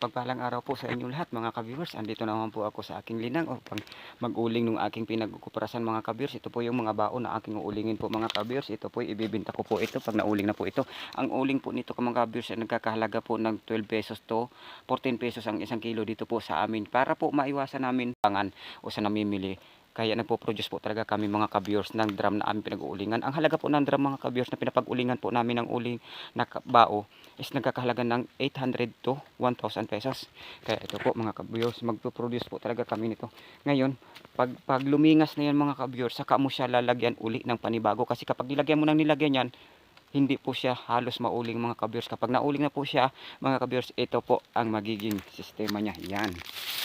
mapagpalang araw po sa inyo lahat mga ka-viewers. Andito naman po ako sa aking linang upang mag-uling ng aking pinagkukuperasan mga ka-viewers. Ito po yung mga baon na aking uulingin po mga ka-viewers. Ito po ibibenta ko po ito pag nauling na po ito. Ang uling po nito mga ka-viewers ay nagkakahalaga po ng 12 pesos to 14 pesos ang isang kilo dito po sa amin. Para po maiwasan namin pangan o sa namimili. Kaya nagpo-produce po talaga kami mga ka-viewers ng drum na aming pinag-uulingan. Ang halaga po ng drum mga ka-viewers na pinapag-ulingan po namin ng uling na bao is nagkakahalaga ng 800 to 1,000 pesos. Kaya ito po mga ka-viewers, magpo-produce po talaga kami nito. Ngayon, pag lumingas na yan mga ka-viewers, saka mo siya lalagyan uli ng panibago. Kasi kapag nilagyan mo ng nilagyan yan, hindi po siya halos mauling mga ka-viewers. Kapag nauling na po siya mga ka-viewers, ito po ang magiging sistema niya. Yan.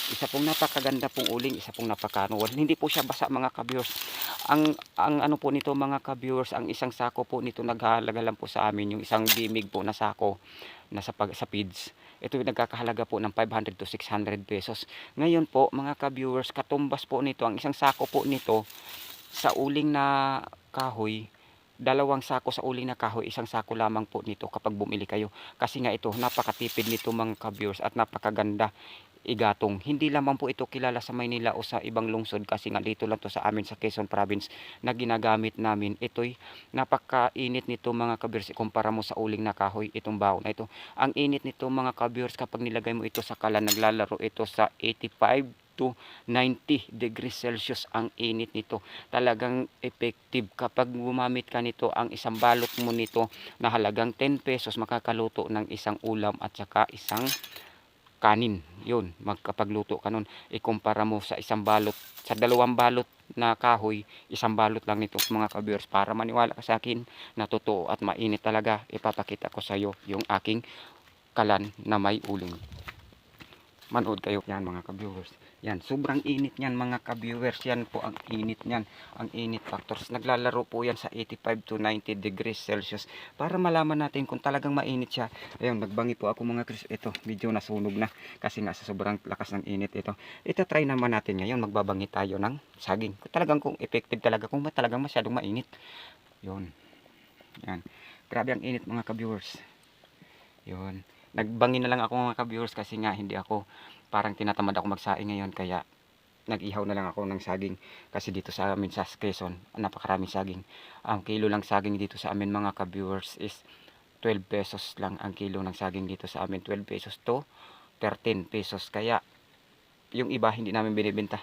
Isa pong napakaganda pong uling, isa pong napakanuwal. Hindi po siya basa mga ka-viewers. Ang ano po nito mga ka-viewers, ang isang sako po nito naghahalaga lang po sa amin, yung isang bimig po na sako na sa feeds. Ito yung nagkakahalaga po ng 500 to 600 pesos. Ngayon po mga ka-viewers, katumbas po nito, ang isang sako po nito sa uling na kahoy, dalawang sako sa uling na kahoy, isang sako lamang po nito kapag bumili kayo. Kasi nga ito, napakatipid nito mga ka-viewers at napakaganda igatong. Hindi lamang po ito kilala sa Maynila o sa ibang lungsod kasi nga dito lang to sa amin sa Quezon Province na ginagamit namin. Ito'y napakainit nito mga ka-viewers ikumpara mo sa uling na kahoy, itong baon na ito. Ang init nito mga ka-viewers kapag nilagay mo ito sa kalan, naglalaro ito sa 85 to 90 degrees Celsius ang init nito. Talagang effective kapag gumamit ka nito. Ang isang balot mo nito na halagang 10 pesos makakaluto ng isang ulam at saka isang kanin. Yun, magkapagluto ka nun. Ikumpara mo sa isang balot, sa dalawang balot na kahoy, isang balot lang nito mga ka-viewers. Para maniwala ka sa akin na totoo at mainit talaga, ipapakita ko sa iyo yung aking kalan na may uling. Manood kayo yan mga ka-viewers. Yan, sobrang init niyan mga ka-viewers. Yan po ang init niyan, ang init factors. Naglalaro po yan sa 85 to 90 degrees Celsius para malaman natin kung talagang mainit siya. Ayun, nagbangi po ako mga Chris. Ito, medyo nasunog na kasi nga sa sobrang lakas ng init ito. Ito try naman natin ngayon, magbabangi tayo ng saging. Talagang kung effective talaga, kung talagang masyadong mainit. Yun. Yan. Grabe ang init mga ka-viewers. Yun. Nagbangi na lang ako mga ka-viewers kasi nga hindi ako, parang tinatamad ako magsaing ngayon kaya nag-ihaw na lang ako ng saging. Kasi dito sa amin sa Quezon, napakaraming saging. Ang kilo lang saging dito sa amin mga ka-viewers is 12 pesos lang ang kilo ng saging dito sa amin. 12 pesos to 13 pesos. Kaya yung iba hindi namin binibenta,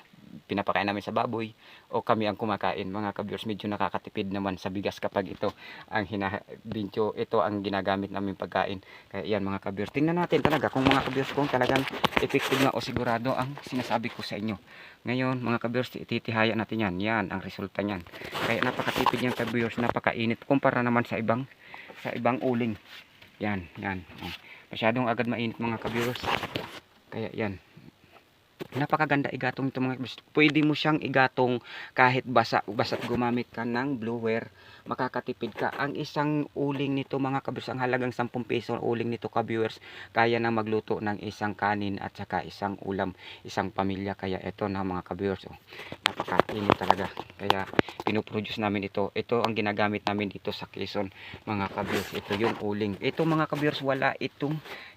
pinapakain namin sa baboy o kami ang kumakain mga ka-viewers. Medyo nakakatipid naman sa bigas kapag ito ang ito ang ginagamit namin pagkain. Kaya yan mga ka-viewers, tingnan natin talaga kung mga ka-viewers kung talagang effective nga o sigurado ang sinasabi ko sa inyo. Ngayon mga ka-viewers, ititihaya natin yan. Yan ang resulta niyan. Kaya napakatipid yan ka-viewers, napakainit kumpara naman sa ibang uling. Yan. Masyadong agad mainit mga ka-viewers. Kaya yan, napakaganda igatong ito mga kabiyers. Pwede mo siyang igatong kahit basta't gumamit ka ng blower, makakatipid ka. Ang isang uling nito mga kabiyers, ang halagang 10 peso uling nito ka-viewers, kaya na magluto ng isang kanin at saka isang ulam, isang pamilya. Kaya ito na mga kabiyers, napakainit talaga. Kaya pinoproduce namin ito. Ito ang ginagamit namin dito sa Quezon mga kabiyers. Ito yung uling. Ito mga kabiyers,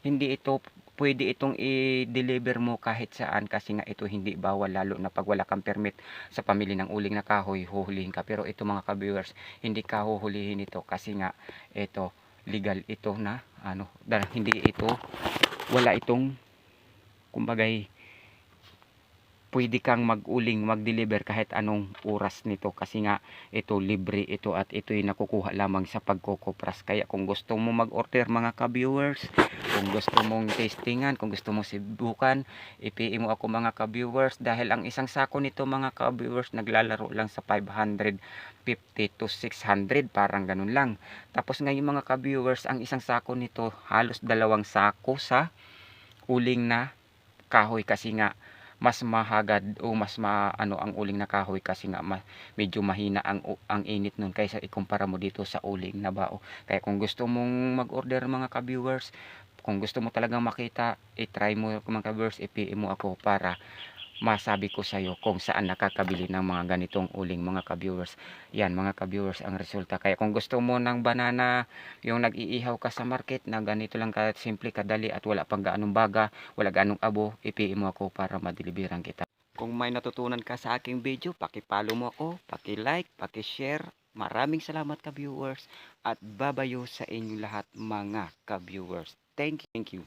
hindi ito pwede itong i-deliver mo kahit saan kasi nga ito hindi bawal, lalo na pag wala kang permit sa pamili ng uling na kahoy, huhulihin ka. Pero ito mga ka-viewers, hindi ka huhulihin ito kasi nga ito legal ito na hindi ito, wala itong kumbagay, pwede kang mag-uling, mag-deliver kahit anong oras nito kasi nga ito libre ito at ito'y nakukuha lamang sa pagkukupras. Kaya kung gusto mo mag-order mga ka-viewers, kung gusto mong tastingan, kung gusto mong sibukan, i-PM mo ako mga ka-viewers dahil ang isang sako nito mga ka-viewers naglalaro lang sa 550 to 600, parang ganun lang. Tapos ngayon mga ka-viewers, ang isang sako nito halos dalawang sako sa uling na kahoy kasi nga mas mahagad o mas ang uling na kahoy kasi nga medyo mahina ang init nun kaysa ikumpara mo dito sa uling na bao. Kaya kung gusto mong mag-order mga ka-viewers, kung gusto mo talagang makita, i-try mo mga ka-viewers, i-PM mo ako para masabi ko sa iyo kung saan nakakabili ng mga ganitong uling mga ka-viewers. Yan mga ka-viewers ang resulta. Kaya kung gusto mo ng banana, yung nag-iihaw ka sa market na ganito lang ka simple, kadali at wala pang gaanong baga, wala gaanong abo, ipiin mo ako para madeliveran kita. Kung may natutunan ka sa aking video, paki-follow mo ako, paki-like, paki-share. Maraming salamat ka-viewers at babayo sa inyo lahat mga ka-viewers. Thank you.